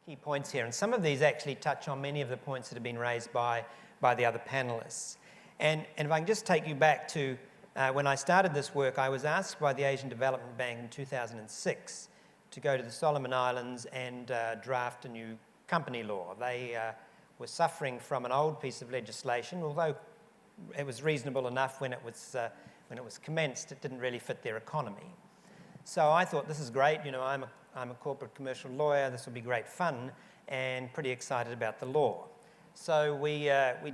key points here, and some of these actually touch on many of the points that have been raised by the other panelists. And if I can just take you back to when I started this work, I was asked by the Asian Development Bank in 2006 to go to the Solomon Islands and draft a new company law. They were suffering from an old piece of legislation, although it was reasonable enough when it was commenced, it didn't really fit their economy. So I thought, this is great, you know, I'm a corporate commercial lawyer, this will be great fun, and pretty excited about the law. So we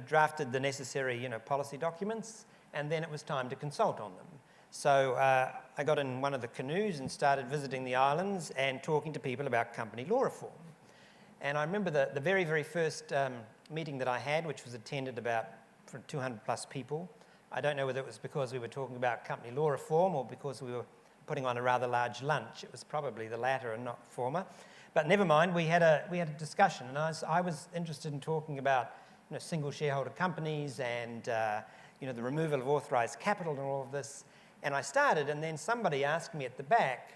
drafted the necessary, you know, policy documents, and then it was time to consult on them. So I got in one of the canoes and started visiting the islands and talking to people about company law reform. And I remember the very, very first meeting that I had, which was attended about for 200 plus people. I don't know whether it was because we were talking about company law reform or because we were putting on a rather large lunch. It was probably the latter and not former. But never mind, we had a discussion, and I was interested in talking about, you know, single shareholder companies and you know, the removal of authorised capital and all of this. And I started, and then somebody asked me at the back,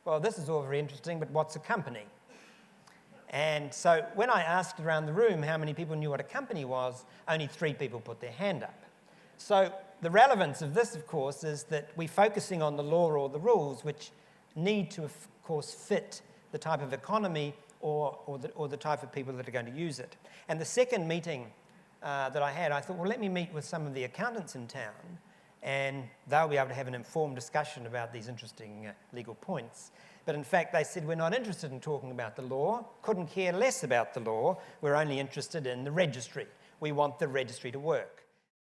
well, this is all very interesting, but what's a company? And so when I asked around the room how many people knew what a company was, only 3 people put their hand up. So the relevance of this, of course, is that we're focusing on the law or the rules, which need to, of course, fit the type of economy or the type of people that are going to use it. And the second meeting that I had, I thought, well, let me meet with some of the accountants in town, and they'll be able to have an informed discussion about these interesting legal points. But in fact, they said, we're not interested in talking about the law, couldn't care less about the law, we're only interested in the registry. We want the registry to work.